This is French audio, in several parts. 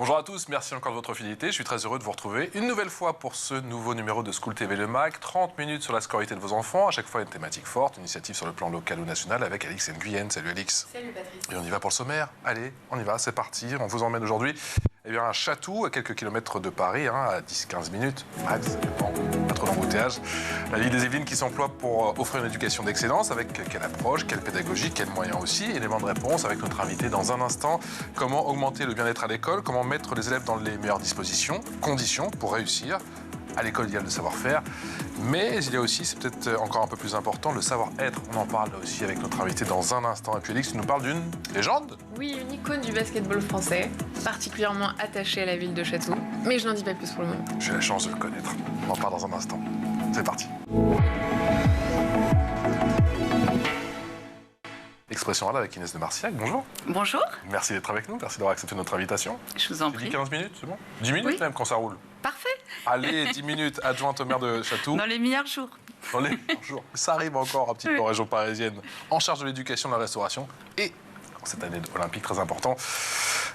Bonjour à tous, merci encore de votre fidélité. Je suis très heureux de vous retrouver une nouvelle fois pour ce nouveau numéro de School TV Le Mag. 30 minutes sur la scolarité de vos enfants, à chaque fois une thématique forte, une initiative sur le plan local ou national avec Alix Nguyen. Salut Alix. Salut Patrice. Et on y va pour le sommaire. Allez, on y va, c'est parti. On vous emmène aujourd'hui à Chatou, à quelques kilomètres de Paris, à 10-15 minutes, max, ça dépend, pas trop d'embouteillage. La ville des Yvelines qui s'emploie pour offrir une éducation d'excellence, avec quelle approche, quelle pédagogie, quels moyens aussi. Élément de réponse avec notre invité dans un instant. Comment augmenter le bien-être à l'école, comment mettre les élèves dans les meilleures conditions pour réussir. À l'école, il y a le savoir-faire, mais il y a aussi, c'est peut-être encore un peu plus important, le savoir-être. On en parle aussi avec notre invité dans un instant. Et puis Alix, tu nous parles d'une légende. Oui, une icône du basketball français, particulièrement attachée à la ville de Chatou. Mais je n'en dis pas plus pour le moment. J'ai la chance de le connaître. On en parle dans un instant. C'est parti. Expression orale avec Inès de Marciac, bonjour. Bonjour. Merci d'être avec nous, merci d'avoir accepté notre invitation. Je vous en prie. 15 minutes, c'est bon 10 minutes Oui. Même quand ça roule. Parfait. Allez, 10 minutes, adjointe au maire de Chatou. Dans les meilleurs jours. Dans les jours. Ça arrive encore un petit peu en région parisienne, en charge de l'éducation, de la restauration et, cette année olympique très important,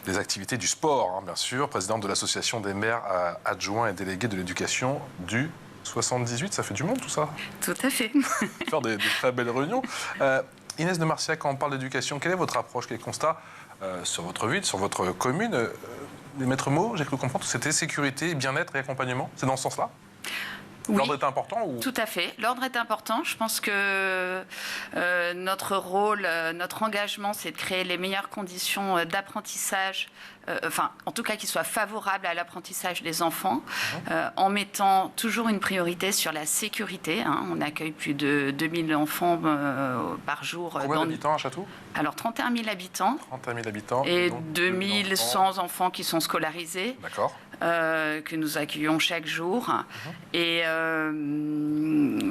des activités du sport, hein, bien sûr. Présidente de l'association des maires adjoints et délégués de l'éducation du 78, ça fait du monde tout ça. Tout à fait. Faire des très belles réunions. Inès de Marciac, quand on parle d'éducation, quelle est votre approche, quel constat sur votre ville, sur votre commune Les maîtres mots, j'ai cru comprendre, c'était sécurité, bien-être et accompagnement. C'est dans ce sens-là? Oui. L'ordre est important ou... Tout à fait. L'ordre est important. Je pense que notre rôle, notre engagement, c'est de créer les meilleures conditions d'apprentissage, en tout cas qui soient favorables à l'apprentissage des enfants, en mettant toujours une priorité sur la sécurité. Hein. On accueille plus de 2000 enfants par jour. Combien d'habitants à Chatou? Alors 31 000 habitants. 31 000 habitants. Et 2100 enfants qui sont scolarisés. D'accord. Que nous accueillons chaque jour. Et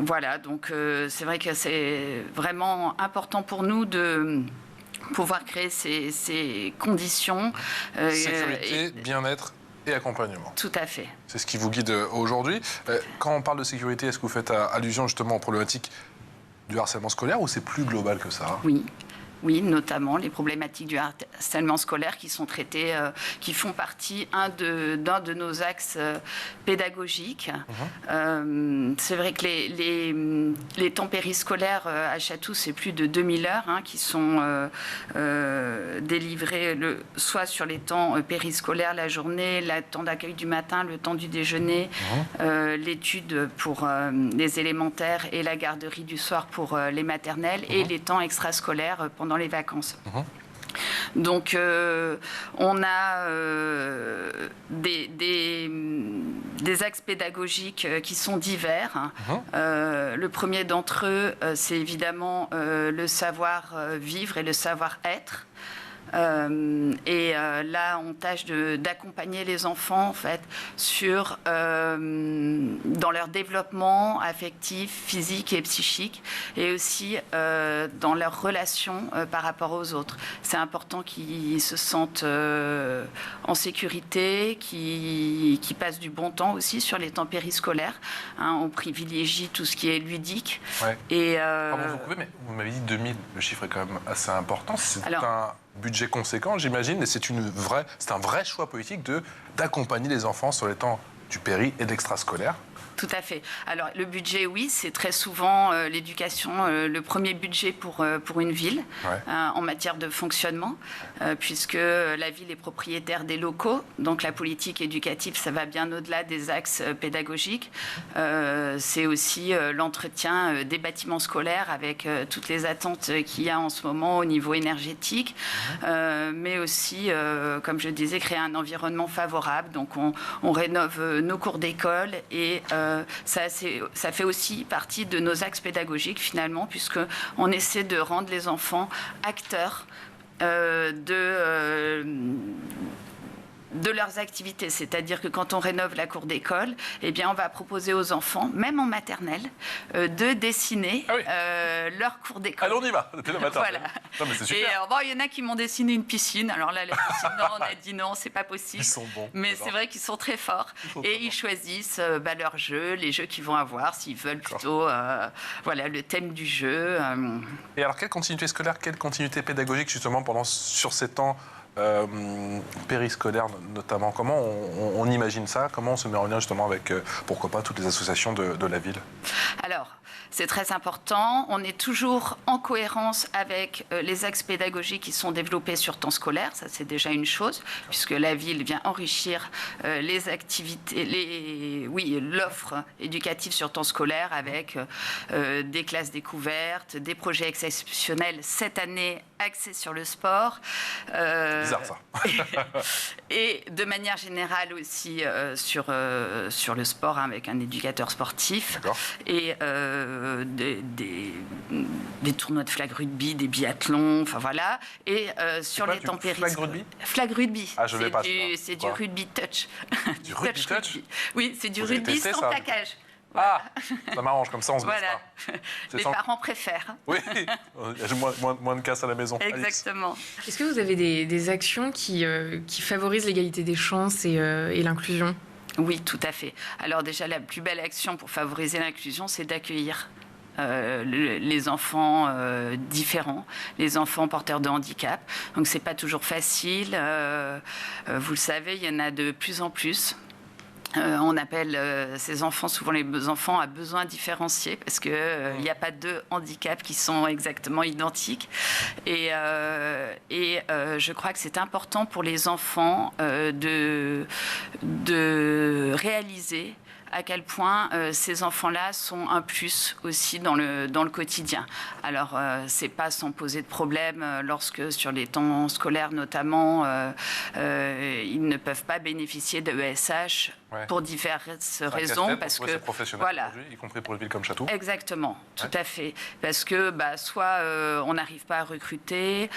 voilà, donc c'est vrai que c'est vraiment important pour nous de pouvoir créer ces conditions. Sécurité, bien-être et accompagnement. Tout à fait. C'est ce qui vous guide aujourd'hui. Quand on parle de sécurité, est-ce que vous faites allusion justement aux problématiques du harcèlement scolaire ou c'est plus global que ça? Oui. Oui, notamment les problématiques du harcèlement scolaire qui sont traitées, qui font partie d'un de nos axes pédagogiques. C'est vrai que les temps périscolaires à Chatou, c'est plus de 2000 heures qui sont délivrées soit sur les temps périscolaires, la journée, le temps d'accueil du matin, le temps du déjeuner, l'étude pour les élémentaires et la garderie du soir pour les maternelles et les temps extrascolaires pendant les vacances. Donc, on a des axes pédagogiques qui sont divers. Le premier d'entre eux, c'est évidemment le savoir-vivre et le savoir-être. Là, on tâche d'accompagner les enfants en fait dans leur développement affectif, physique et psychique, et aussi dans leurs relations par rapport aux autres. C'est important qu'ils se sentent en sécurité, qu'ils passent du bon temps aussi sur les temps périscolaires. On privilégie tout ce qui est ludique. Ouais. Et vous coupez, mais vous m'avez dit 2000. Le chiffre est quand même assez important. C'est un budget conséquent, j'imagine, et c'est un vrai choix politique d'accompagner les enfants sur les temps du péri et de l'extrascolaire. Tout à fait. Alors, le budget, oui, c'est très souvent l'éducation, le premier budget pour une ville en matière de fonctionnement, puisque la ville est propriétaire des locaux. Donc, la politique éducative, ça va bien au-delà des axes pédagogiques. C'est aussi l'entretien des bâtiments scolaires avec toutes les attentes qu'il y a en ce moment au niveau énergétique, mais aussi, comme je disais, créer un environnement favorable. Donc, on rénove nos cours d'école et ça fait aussi partie de nos axes pédagogiques finalement, puisqu'on essaie de rendre les enfants acteurs de leurs activités. C'est-à-dire que quand on rénove la cour d'école, eh bien, on va proposer aux enfants, même en maternelle, de dessiner leur cour d'école. Allez, on y va. Dès le matin. Voilà. Non, mais c'est super. Et il y en a qui m'ont dessiné une piscine. Alors là, la piscine, non, on a dit non, c'est pas possible. Ils sont bons. Mais c'est vrai qu'ils sont très forts. Ils choisissent leur jeu, les jeux qu'ils vont avoir, s'ils veulent plutôt le thème du jeu. Et alors, quelle continuité scolaire, quelle continuité pédagogique, justement, sur ces temps périscolaire notamment. Comment on imagine ça? Comment on se met en lien justement avec, pourquoi pas, toutes les associations de la ville? Alors, c'est très important. On est toujours en cohérence avec les axes pédagogiques qui sont développés sur temps scolaire. Ça, c'est déjà une chose, puisque la ville vient enrichir les activités, l'offre éducative sur temps scolaire avec des classes découvertes, des projets exceptionnels. Cette année, axés sur le sport. Bizarre, ça. Et de manière générale aussi sur le sport, hein, avec un éducateur sportif. Et des tournois de flag rugby, des biathlons, enfin voilà. Et sur les temps périscolaires. Flag rugby? Flag rugby. Ah, je vais pas. C'est du rugby touch. Du rugby touch? Oui, c'est du rugby sans plaquage. Voilà. Ah, ça m'arrange, comme ça on se blesse pas. Les parents préfèrent. Oui, moins de casse à la maison. Exactement. Est-ce que vous avez des actions qui favorisent l'égalité des chances et l'inclusion? Oui, tout à fait. Alors déjà, la plus belle action pour favoriser l'inclusion, c'est d'accueillir les enfants différents, les enfants porteurs de handicap. Donc c'est pas toujours facile. Vous le savez, il y en a de plus en plus. On appelle ces enfants souvent les enfants à besoins différenciés parce qu'il n'y a pas deux handicaps qui sont exactement identiques. Et je crois que c'est important pour les enfants de réaliser à quel point ces enfants-là sont un plus aussi dans le quotidien. Alors, c'est pas sans poser de problème lorsque, sur les temps scolaires notamment, ils ne peuvent pas bénéficier de ESH pour diverses raisons. Parce que, voilà, y compris pour une ville comme Chatou. Exactement, tout à fait. Parce que soit on n'arrive pas à recruter,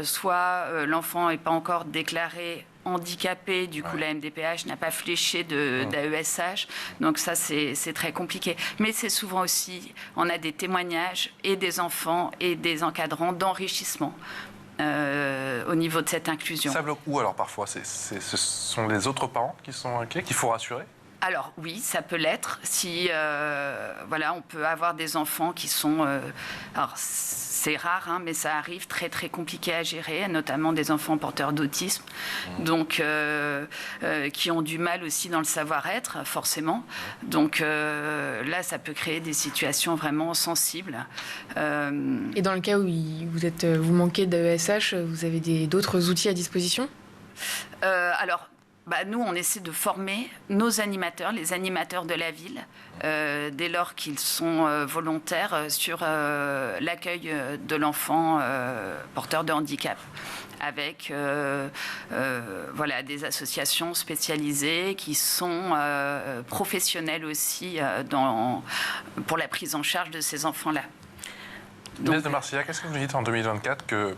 soit l'enfant n'est pas encore déclaré handicapé, du coup la MDPH n'a pas fléché d'AESH, donc ça c'est très compliqué. Mais c'est souvent aussi, on a des témoignages et des enfants et des encadrants d'enrichissement au niveau de cette inclusion. Ça bloque où alors parfois? Ce sont les autres parents qui sont inquiets, qu'il faut rassurer? Alors oui, ça peut l'être. Si on peut avoir des enfants qui sont, alors c'est rare, hein, mais ça arrive, très très compliqué à gérer, notamment des enfants porteurs d'autisme, donc qui ont du mal aussi dans le savoir-être, forcément. Donc là, ça peut créer des situations vraiment sensibles. Et dans le cas où vous manquez d'AESH, vous avez d'autres outils à disposition? Nous, on essaie de former nos animateurs, les animateurs de la ville, dès lors qu'ils sont volontaires sur l'accueil de l'enfant porteur de handicap, avec des associations spécialisées qui sont professionnelles aussi pour la prise en charge de ces enfants-là. Inès de Marcilla, qu'est-ce que vous dites en 2024 que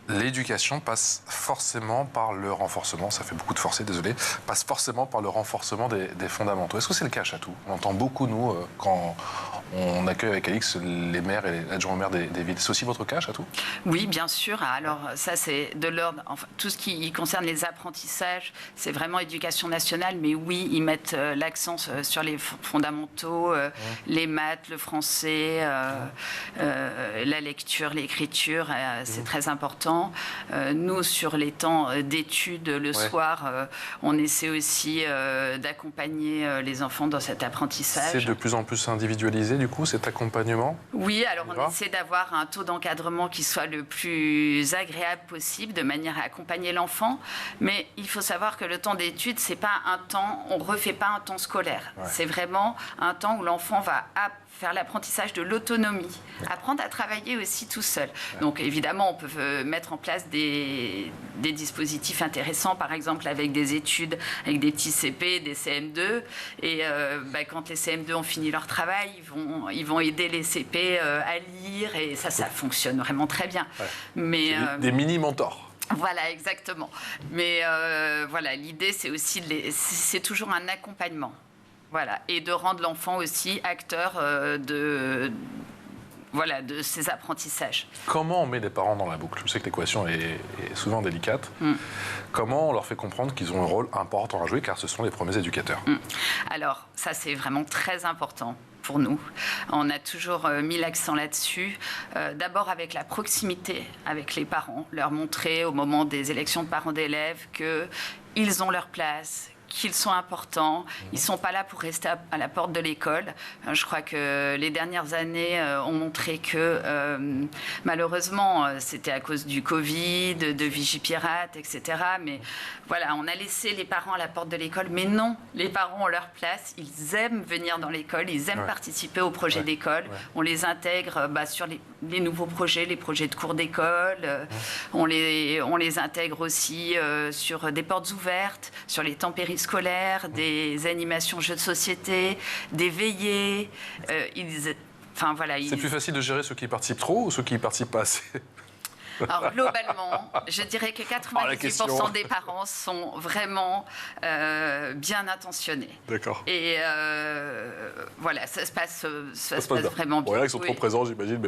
l'éducation passe forcément par le renforcement, ça fait beaucoup de forcer, désolé, passe forcément par le renforcement des fondamentaux. Est-ce que c'est le cas à Chatou? On entend beaucoup, nous, quand on accueille avec Alix les maires et les adjoints aux maires des villes. C'est aussi votre cas à Chatou? Oui, bien sûr. Alors ça, c'est de l'ordre... Enfin, tout ce qui concerne les apprentissages, c'est vraiment éducation nationale, mais oui, ils mettent l'accent sur les fondamentaux, les maths, le français, la lecture, l'écriture, c'est très important. Nous, sur les temps d'études le soir, on essaie aussi d'accompagner les enfants dans cet apprentissage. C'est de plus en plus individualisé, du coup, cet accompagnement? Oui, alors on essaie d'avoir un taux d'encadrement qui soit le plus agréable possible, de manière à accompagner l'enfant. Mais il faut savoir que le temps d'études, c'est pas un temps, on refait pas un temps scolaire. C'est vraiment un temps où l'enfant va faire l'apprentissage de l'autonomie, apprendre à travailler aussi tout seul. Donc évidemment, on peut mettre en place des dispositifs intéressants, par exemple avec des études, avec des petits CP, des CM2. Et quand les CM2 ont fini leur travail, ils vont aider les CP à lire et ça fonctionne vraiment très bien. Mais, des mini-mentors. Voilà, exactement. Mais l'idée, c'est aussi, c'est toujours un accompagnement. Voilà, et de rendre l'enfant aussi acteur de ces apprentissages. Comment on met les parents dans la boucle? Je sais que l'équation est souvent délicate. Comment on leur fait comprendre qu'ils ont un rôle important à jouer, car ce sont les premiers éducateurs? Alors, ça, c'est vraiment très important. pour nous. On a toujours mis l'accent là-dessus. D'abord avec la proximité avec les parents, leur montrer au moment des élections de parents d'élèves qu'ils ont leur place, qu'ils sont importants. Ils ne sont pas là pour rester à la porte de l'école. Je crois que les dernières années ont montré que, malheureusement, c'était à cause du Covid, de Vigipirate, etc. Mais voilà, on a laissé les parents à la porte de l'école. Mais non, les parents ont leur place. Ils aiment venir dans l'école. Ils aiment participer au projet d'école. On les intègre sur les nouveaux projets, les projets de cours d'école. On les intègre aussi sur des portes ouvertes, sur les temps périscolaires, des animations jeux de société, des veillées. C'est plus facile de gérer ceux qui y participent trop ou ceux qui y participent pas assez? Alors, globalement, je dirais que 98% des parents sont vraiment bien intentionnés. D'accord. Et voilà, ça se passe vraiment bien. Bon, là, ils sont trop présents, j'imagine. Mais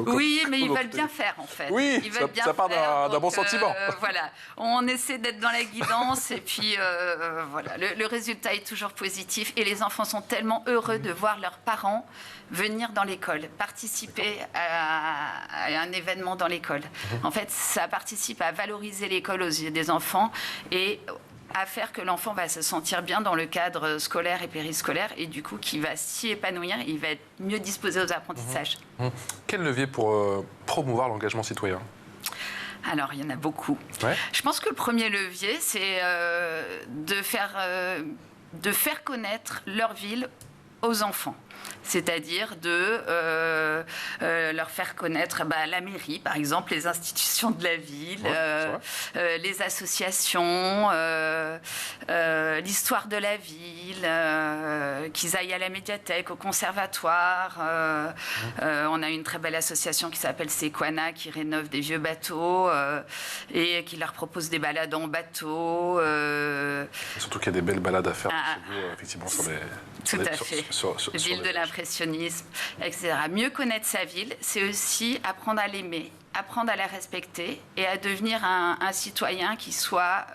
oui, mais ils veulent bien faire, en fait. Oui, ça part d'un bon sentiment. Voilà, on essaie d'être dans la guidance et puis voilà, le résultat est toujours positif. Et les enfants sont tellement heureux de voir leurs parents venir dans l'école, participer à un événement dans l'école. En fait, ça participe à valoriser l'école aux yeux des enfants et à faire que l'enfant va se sentir bien dans le cadre scolaire et périscolaire et du coup, qu'il va s'y épanouir, il va être mieux disposé aux apprentissages. Quel levier pour promouvoir l'engagement citoyen ? Alors, il y en a beaucoup. Ouais. Je pense que le premier levier, c'est de faire connaître leur ville aux enfants. C'est-à-dire de leur faire connaître la mairie, par exemple, les institutions de la ville, les associations, l'histoire de la ville, qu'ils aillent à la médiathèque, au conservatoire. On a une très belle association qui s'appelle Sequana, qui rénove des vieux bateaux et qui leur propose des balades en bateau. Surtout qu'il y a des belles balades à faire chez vous, effectivement, sur les... Tout à fait. Ville de l'impressionnisme, etc. Mieux connaître sa ville, c'est aussi apprendre à l'aimer, apprendre à la respecter et à devenir un citoyen qui soit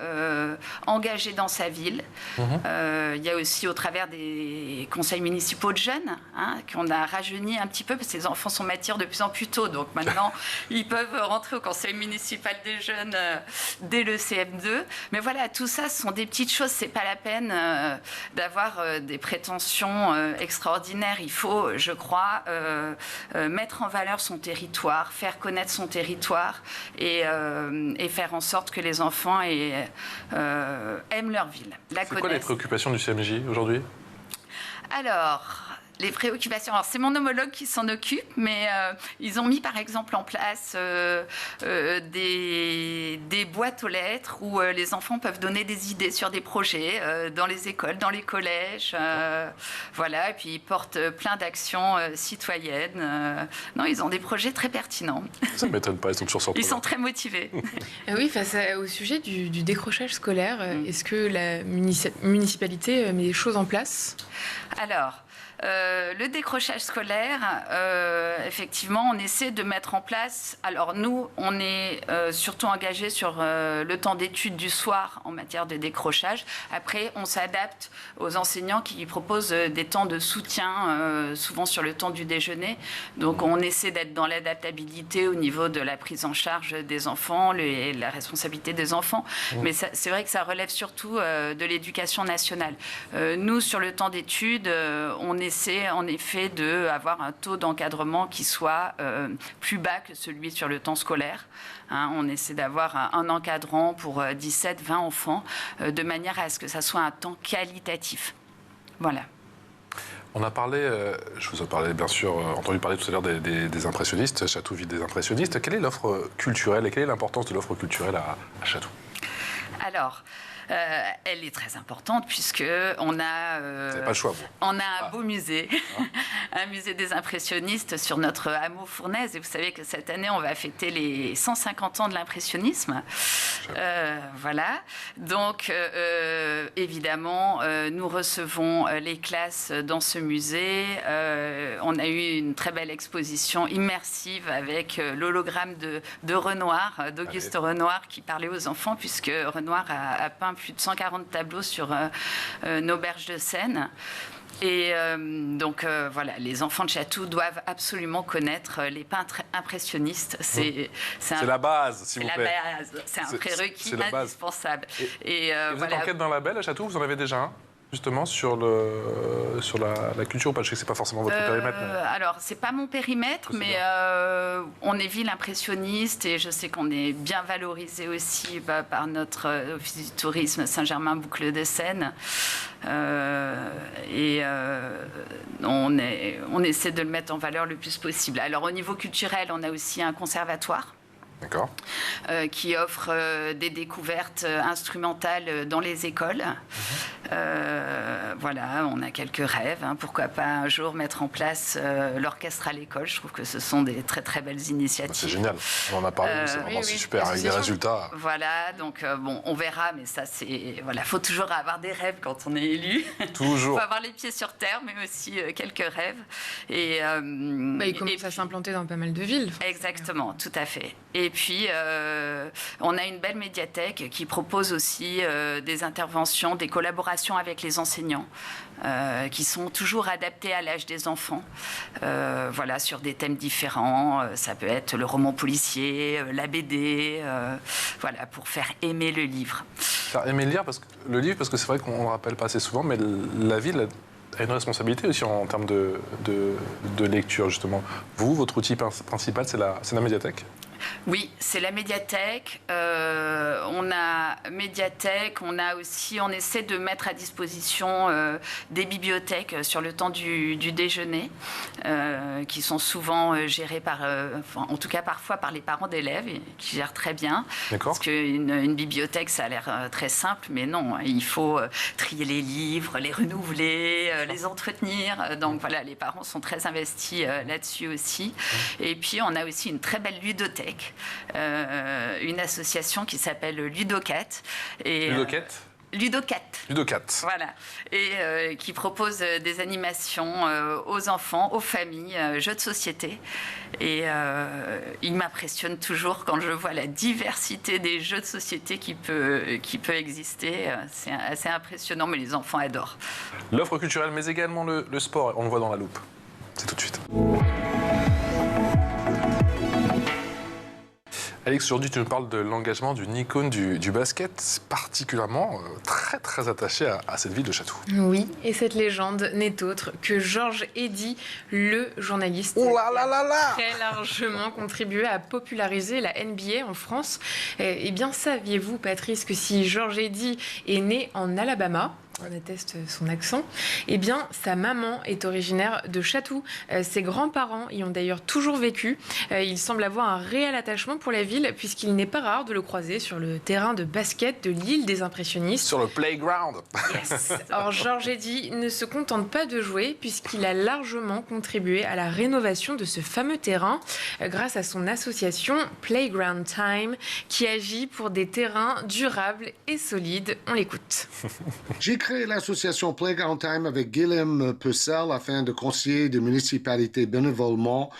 engagé dans sa ville. Il y a aussi au travers des conseils municipaux de jeunes, qu'on a rajeuni un petit peu, parce que les enfants sont matures de plus en plus tôt. Donc maintenant, ils peuvent rentrer au conseil municipal des jeunes dès le CM2. Mais voilà, tout ça, ce sont des petites choses. C'est pas la peine d'avoir des prétentions extraordinaires. Il faut, je crois, mettre en valeur son territoire, faire connaître son territoire et faire en sorte que les enfants aiment leur ville. C'est quoi les préoccupations du CMJ aujourd'hui ? Alors, les préoccupations. Alors, c'est mon homologue qui s'en occupe, mais ils ont mis par exemple en place des boîtes aux lettres où les enfants peuvent donner des idées sur des projets dans les écoles, dans les collèges. Voilà, et puis ils portent plein d'actions citoyennes. Non, ils ont des projets très pertinents. Ça ne m'étonne pas, ils sont toujours sortis. Ils sont très motivés. Oui, face au sujet du décrochage scolaire, est-ce que la municipalité met des choses en place ? Alors, le décrochage scolaire, effectivement, on essaie de mettre en place... Alors, nous, on est surtout engagés sur le temps d'études du soir en matière de décrochage. Après, on s'adapte aux enseignants qui proposent des temps de soutien, souvent sur le temps du déjeuner. Donc, on essaie d'être dans l'adaptabilité au niveau de la prise en charge des enfants, la responsabilité des enfants. Mais c'est vrai que ça relève surtout de l'éducation nationale. Nous, sur le temps d'études, on essaie en effet d'avoir un taux d'encadrement qui soit plus bas que celui sur le temps scolaire. On essaie d'avoir un encadrant pour 17-20 enfants de manière à ce que ça soit un temps qualitatif. Voilà. On a parlé, je vous ai parlé bien sûr, entendu parler tout à l'heure des impressionnistes, Chatou vit des impressionnistes. Quelle est l'offre culturelle et quelle est l'importance de l'offre culturelle à Chatou ? Alors, elle est très importante puisque on a, vous n'avez pas le choix, vous. On a un beau musée, un musée des impressionnistes sur notre hameau Fournaise. Et vous savez que cette année, on va fêter les 150 ans de l'impressionnisme. Voilà. Donc, évidemment, nous recevons les classes dans ce musée. On a eu une très belle exposition immersive avec l'hologramme de Renoir, d'Auguste Renoir, qui parlait aux enfants puisque Renoir a peint plus de 140 tableaux sur nos berges de Seine. Et donc voilà, les enfants de Chatou doivent absolument connaître les peintres impressionnistes. C'est la base, s'il vous plaît. C'est un prérequis indispensable. Et vous êtes en quête d'un label à Chatou, vous en avez déjà un justement sur la culture ou pas? Je sais que c'est pas forcément votre périmètre. Alors, c'est pas mon périmètre, mais on est ville impressionniste et je sais qu'on est bien valorisé aussi par notre office du tourisme Saint-Germain-Boucle de Seine. On essaie de le mettre en valeur le plus possible. Alors, au niveau culturel, on a aussi un conservatoire. D'accord. Qui offre des découvertes instrumentales dans les écoles. Voilà, on a quelques rêves. Pourquoi pas un jour mettre en place l'orchestre à l'école. Je trouve que ce sont des très très belles initiatives. C'est génial. On en a parlé, c'est vraiment super, avec des résultats. Voilà, donc bon, on verra, mais ça c'est... Voilà, il faut toujours avoir des rêves quand on est élu. Toujours. Il faut avoir les pieds sur terre, mais aussi quelques rêves. Et, il commence à s'implanter dans pas mal de villes. Exactement, tout à fait. Et puis, on a une belle médiathèque qui propose aussi des interventions, des collaborations avec les enseignants qui sont toujours adaptés à l'âge des enfants. Voilà, sur des thèmes différents. Ça peut être le roman policier, la BD, voilà, pour faire aimer le livre. Faire aimer le livre, parce que c'est vrai qu'on ne le rappelle pas assez souvent, mais la ville a une responsabilité aussi en termes de lecture, justement. Vous, votre outil principal, c'est la médiathèque? Oui, c'est la médiathèque. On essaie de mettre à disposition des bibliothèques sur le temps du déjeuner, qui sont souvent gérées en tout cas parfois par les parents d'élèves, et qui gèrent très bien. D'accord. Parce qu'une bibliothèque, ça a l'air très simple, mais non, il faut trier les livres, les renouveler, les entretenir. Donc voilà, les parents sont très investis là-dessus aussi. Et puis, on a aussi une très belle ludothèque. Une association qui s'appelle Ludocat. Ludocat. Voilà. Et qui propose des animations aux enfants, aux familles, jeux de société. Et il m'impressionne toujours quand je vois la diversité des jeux de société qui peut exister. C'est assez impressionnant, mais les enfants adorent. L'offre culturelle, mais également le sport, on le voit dans la loupe. C'est tout de suite. Alix, aujourd'hui, tu nous parles de l'engagement d'une icône du basket, particulièrement très, très attachée à cette ville de Chatou. Oui, et cette légende n'est autre que Georges Eddy, le journaliste qui a très largement contribué à populariser la NBA en France. Eh bien, saviez-vous, Patrice, que si Georges Eddy est né en Alabama, on atteste son accent, eh bien, sa maman est originaire de Chatou. Ses grands-parents y ont d'ailleurs toujours vécu. Il semble avoir un réel attachement pour la ville, puisqu'il n'est pas rare de le croiser sur le terrain de basket de l'île des Impressionnistes. Sur le playground. Yes. Or, Georges Eddy ne se contente pas de jouer, puisqu'il a largement contribué à la rénovation de ce fameux terrain, grâce à son association Playground Time, qui agit pour des terrains durables et solides. On l'écoute. J'ai créé l'association Playground Time avec Guillaume Pessel afin de conseiller des municipalités bénévolement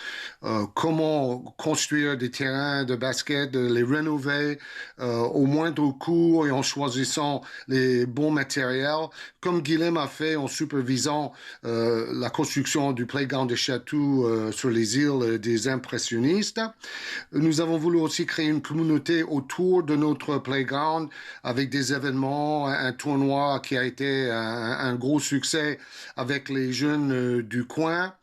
comment construire des terrains de basket, de les rénover au moindre coût et en choisissant les bons matériels, comme Guillaume a fait en supervisant la construction du playground de Chatou sur les îles des Impressionnistes. Nous avons voulu aussi créer une communauté autour de notre playground avec des événements, un tournoi qui a été un gros succès avec les jeunes du coin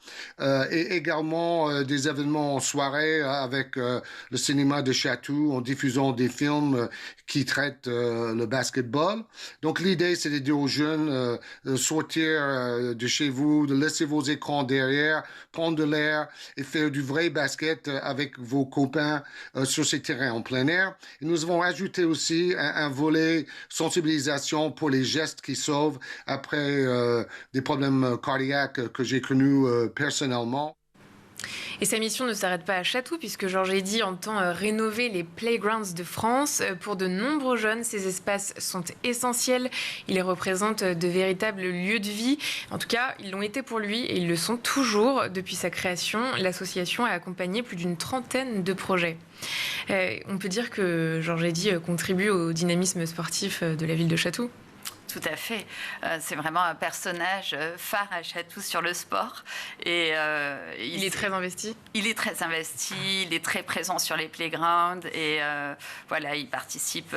et également des événements en soirée avec le cinéma de Chatou en diffusant des films qui traitent le basketball. Donc l'idée, c'est de dire aux jeunes de sortir de chez vous, de laisser vos écrans derrière, prendre de l'air et faire du vrai basket avec vos copains sur ces terrains en plein air. Et nous avons ajouté aussi un volet sensibilisation pour les gestes qui sauvent après des problèmes cardiaques que j'ai connus personnellement. Et sa mission ne s'arrête pas à Chatou, puisque Georges Eddy entend rénover les playgrounds de France. Pour de nombreux jeunes, ces espaces sont essentiels. Ils les représentent de véritables lieux de vie. En tout cas, ils l'ont été pour lui et ils le sont toujours. Depuis sa création, l'association a accompagné plus d'une trentaine de projets. On peut dire que Georges Eddy contribue au dynamisme sportif de la ville de Chatou. tout à fait. C'est vraiment un personnage phare à Chatou sur le sport. Et, il est très investi. Il est très investi, il est très présent sur les playgrounds et voilà, il participe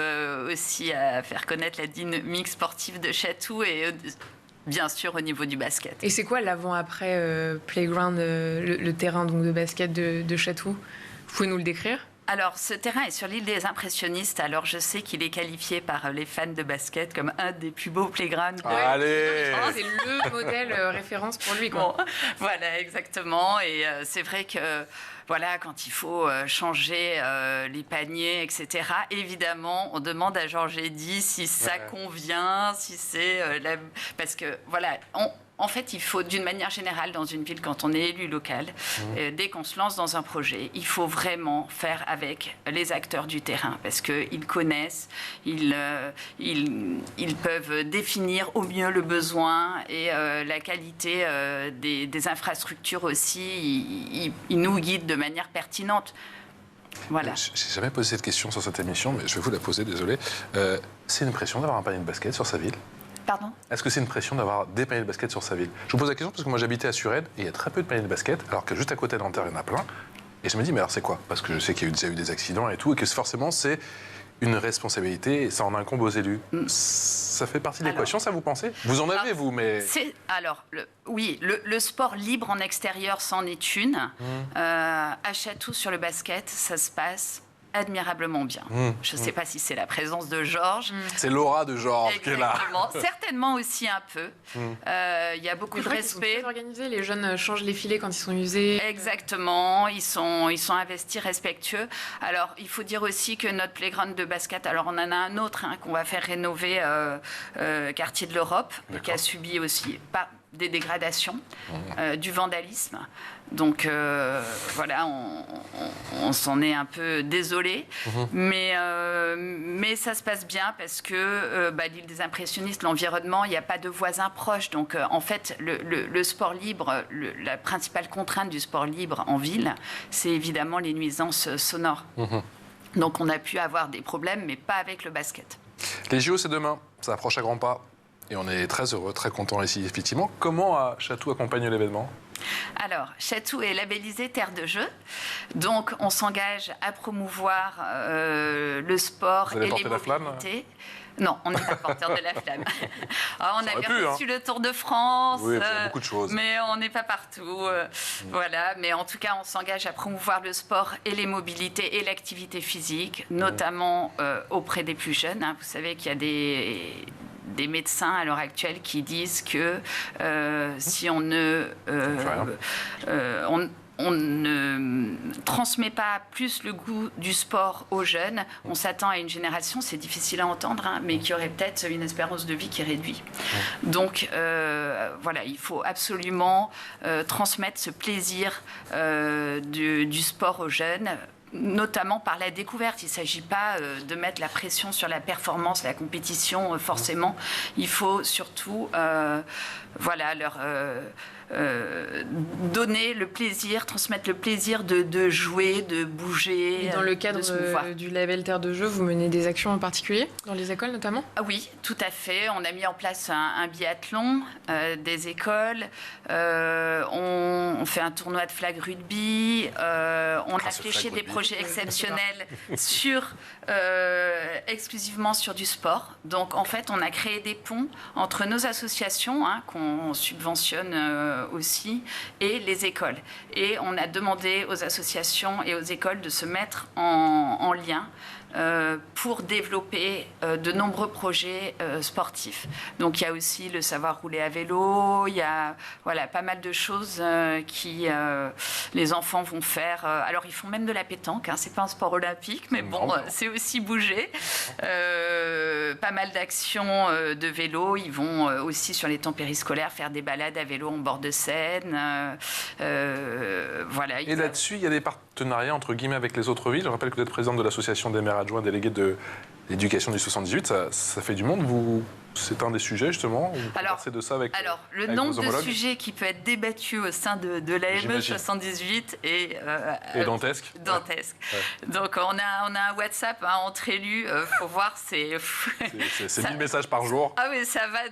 aussi à faire connaître la dynamique sportive de Chatou et bien sûr au niveau du basket. Et c'est quoi l'avant-après playground, le terrain donc, de basket de Chatou? Vous pouvez nous le décrire? Alors, ce terrain est sur l'île des Impressionnistes. Alors, je sais qu'il est qualifié par les fans de basket comme un des plus beaux playgrounds. Allez, c'est le modèle référence pour lui, quoi. Bon, voilà, exactement. Et c'est vrai que, voilà, quand il faut changer les paniers, etc., évidemment, on demande à Georges Eddy si ça convient, si c'est... Parce que, voilà, en fait, il faut, d'une manière générale, dans une ville, quand on est élu local, dès qu'on se lance dans un projet, il faut vraiment faire avec les acteurs du terrain, parce qu'ils connaissent, ils peuvent définir au mieux le besoin et la qualité des infrastructures aussi, ils nous guident de manière pertinente. Voilà. Je n'ai jamais posé cette question sur cette émission, mais je vais vous la poser, désolé. C'est une pression d'avoir un panier de basket sur sa ville? Pardon ? Est-ce que c'est une pression d'avoir des paniers de basket sur sa ville? Je vous pose la question parce que moi j'habitais à Suresnes et il y a très peu de paniers de basket, alors que juste à côté de Nanterre, il y en a plein. Et je me dis, mais alors c'est quoi? Parce que je sais qu'il y a déjà eu des accidents et tout, et que forcément c'est une responsabilité et ça en incombe aux élus. Ça fait partie de l'équation, ça vous pensez? Vous en avez, vous, mais... Oui, le sport libre en extérieur, c'en est une. À Chatou, sur le basket, ça se passe admirablement bien. Je ne sais pas si c'est la présence de Georges. C'est l'aura de Georges qui est là. Certainement aussi un peu. Il y a beaucoup de respect. Ils sont très organisés, les jeunes changent les filets quand ils sont usés. Exactement, ils sont investis, respectueux. Alors, il faut dire aussi que notre playground de basket, alors on en a un autre qu'on va faire rénover, quartier de l'Europe, qui a subi aussi des dégradations, du vandalisme. Donc voilà, on s'en est un peu désolé, mais ça se passe bien parce que l'île des Impressionnistes, l'environnement, il n'y a pas de voisins proches. Donc en fait, le sport libre, la principale contrainte du sport libre en ville, c'est évidemment les nuisances sonores. Donc on a pu avoir des problèmes, mais pas avec le basket. Les JO, c'est demain, ça approche à grands pas. Et on est très heureux, très content ici, effectivement. Comment Chatou accompagne l'événement? Alors, Chatou est labellisé Terre de Jeux. Donc, on s'engage à promouvoir le sport et les mobilités. Non, on n'est pas porteur de la flamme. Alors, on avait reçu le Tour de France, oui, beaucoup de choses. Mais on n'est pas partout. Voilà, mais en tout cas, on s'engage à promouvoir le sport et les mobilités et l'activité physique, notamment auprès des plus jeunes. Vous savez qu'il y a des médecins à l'heure actuelle qui disent que si on ne transmet pas plus le goût du sport aux jeunes, on s'attend à une génération, c'est difficile à entendre, mais qui aurait peut-être une espérance de vie qui réduit. Donc voilà, il faut absolument transmettre ce plaisir du sport aux jeunes, notamment par la découverte. Il ne s'agit pas de mettre la pression sur la performance, la compétition, forcément. Il faut surtout leur donner le plaisir, transmettre le plaisir de jouer, de bouger. Et dans le cadre du label Terre de Jeux, vous menez des actions en particulier, dans les écoles notamment? Oui, tout à fait. On a mis en place un biathlon des écoles. On fait un tournoi de flag rugby. On a fléché des projets exceptionnels exclusivement sur du sport. Donc, en fait, on a créé des ponts entre nos associations, qu'on subventionne aussi, et les écoles. Et on a demandé aux associations et aux écoles de se mettre en lien pour développer de nombreux projets sportifs. Donc il y a aussi le savoir rouler à vélo, il y a pas mal de choses qui les enfants vont faire. Alors ils font même de la pétanque, c'est pas un sport olympique, mais bon, c'est aussi bouger. Pas mal d'actions de vélo. Ils vont aussi sur les temps périscolaires faire des balades à vélo en bord de Seine. Voilà. Et là-dessus, il y a des partenariats entre guillemets avec les autres villes. Je rappelle que vous êtes présidente de l'association des maires adjoints délégués de l'éducation du 78. Ça fait du monde. Vous c'est un des sujets, justement. Vous conversez de ça avec le avec nombre vos de homologues. sujets qui peut être débattu au sein de l'AME 78 est dantesque. Dantesque. Ouais. Donc, on a un WhatsApp entre élus. Faut voir, c'est 1000 messages par jour. Ah oui, ça va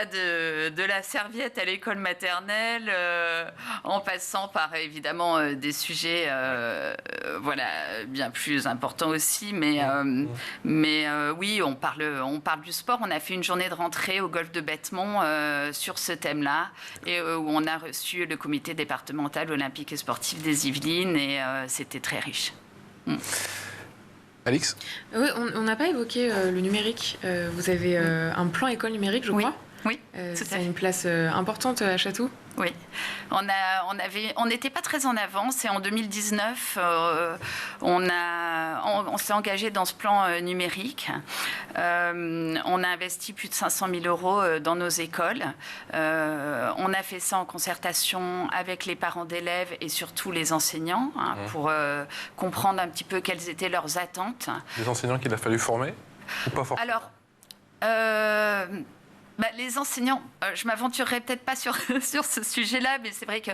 de la serviette à l'école maternelle, en passant par, évidemment, des sujets bien plus importants aussi. Mais oui, on parle du sport. On a fait une journée de rentrée au golf de Bethmont sur ce thème-là, et où on a reçu le comité départemental olympique et sportif des Yvelines, et c'était très riche. Alix ? Oui, on n'a pas évoqué le numérique. Vous avez un plan école numérique, je crois. Oui, c'est une place importante à Chatou. Oui, on n'était pas très en avance, et en 2019, on s'est engagé dans ce plan numérique. On a investi plus de 500 000 € dans nos écoles. On a fait ça en concertation avec les parents d'élèves et surtout les enseignants, pour comprendre un petit peu quelles étaient leurs attentes. Les enseignants qu'il a fallu former ou pas former ? Alors, les enseignants, je ne m'aventurerai peut-être pas sur ce sujet-là, mais c'est vrai que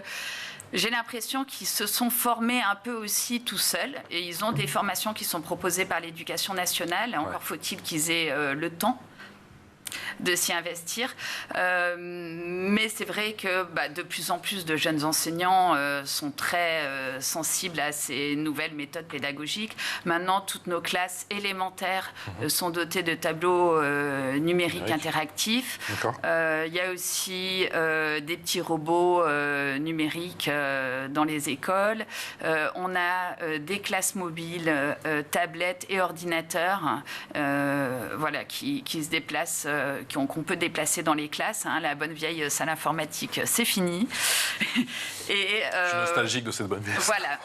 j'ai l'impression qu'ils se sont formés un peu aussi tout seuls, et ils ont des formations qui sont proposées par l'Éducation nationale. Encore faut-il qu'ils aient le temps de s'y investir. Mais c'est vrai que de plus en plus de jeunes enseignants sont très sensibles à ces nouvelles méthodes pédagogiques. Maintenant, toutes nos classes élémentaires sont dotées de tableaux numériques interactifs. Il y a aussi des petits robots numériques dans les écoles. On a des classes mobiles, tablettes et ordinateurs qui se déplacent, qu'on peut déplacer dans les classes. La bonne vieille salle informatique, c'est fini. Et, je suis nostalgique de cette bonne vieille salle. Voilà.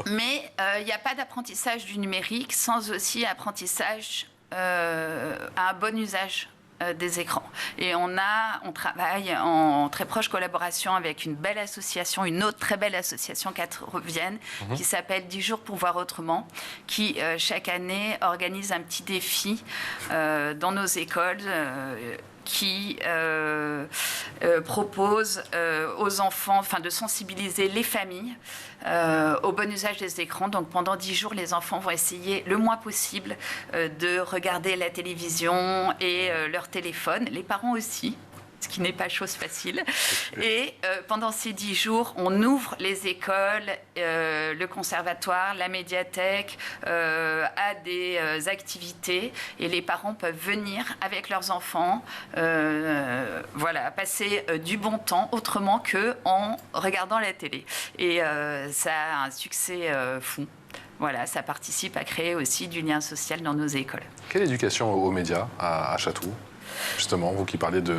Mais il n'y a pas d'apprentissage du numérique sans aussi apprentissage à un bon usage des écrans. Et on travaille en très proche collaboration avec une belle association, une autre très belle association catrovienne, qui s'appelle 10 jours pour voir autrement, qui chaque année organise un petit défi dans nos écoles, qui propose aux enfants, de sensibiliser les familles au bon usage des écrans. Donc pendant 10 jours, les enfants vont essayer le moins possible de regarder la télévision et leur téléphone, les parents aussi, ce qui n'est pas chose facile. Et pendant ces 10 jours, on ouvre les écoles, le conservatoire, la médiathèque, à des activités, et les parents peuvent venir avec leurs enfants, passer du bon temps autrement qu'en regardant la télé. Et ça a un succès fou. Voilà, ça participe à créer aussi du lien social dans nos écoles. Quelle éducation aux médias à Chatou ? Justement, vous qui parlez du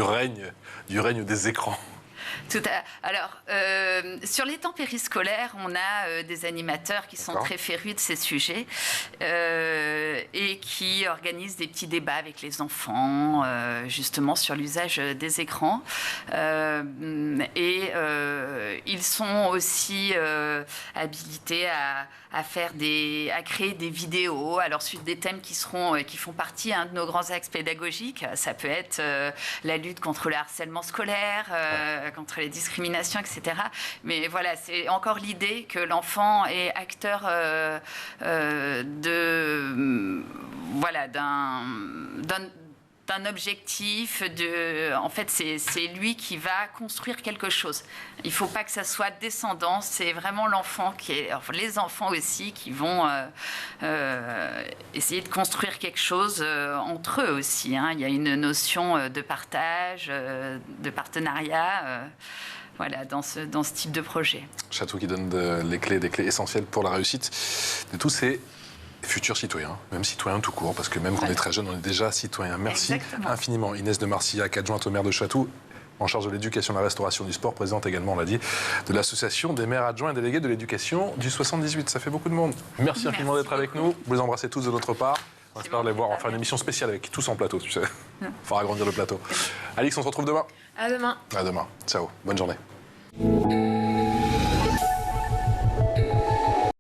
règne des écrans. Alors, sur les temps périscolaires, on a des animateurs qui sont très férus de ces sujets et qui organisent des petits débats avec les enfants, justement, sur l'usage des écrans. Ils sont aussi habilités à créer des vidéos, alors suite des thèmes qui font partie de nos grands axes pédagogiques. Ça peut être la lutte contre le harcèlement scolaire, contre les discriminations, etc. Mais voilà, c'est encore l'idée que l'enfant est acteur d'un objectif, en fait, c'est lui qui va construire quelque chose. Il ne faut pas que ça soit descendant, c'est vraiment les enfants aussi qui vont essayer de construire quelque chose entre eux aussi. Il y a une notion de partage, de partenariat, dans ce type de projet. Chatou qui donne des clés essentielles pour la réussite de tous ces futurs citoyens, même citoyens tout court, parce que même quand on est très jeune, on est déjà citoyen. Merci infiniment inès de Marcillac, adjointe au maire de Chatou, en charge de l'éducation, de la restauration, du sport, présidente également, on l'a dit, de l'association des maires adjoints et délégués de l'éducation du 78. Ça fait beaucoup de monde. Merci infiniment d'être avec nous. Vous les embrassez tous de notre part. On espère les voir, faire une émission spéciale avec tous en plateau, tu sais. Faut agrandir le plateau. Alix, on se retrouve demain. À demain. À demain. Ciao. Bonne journée.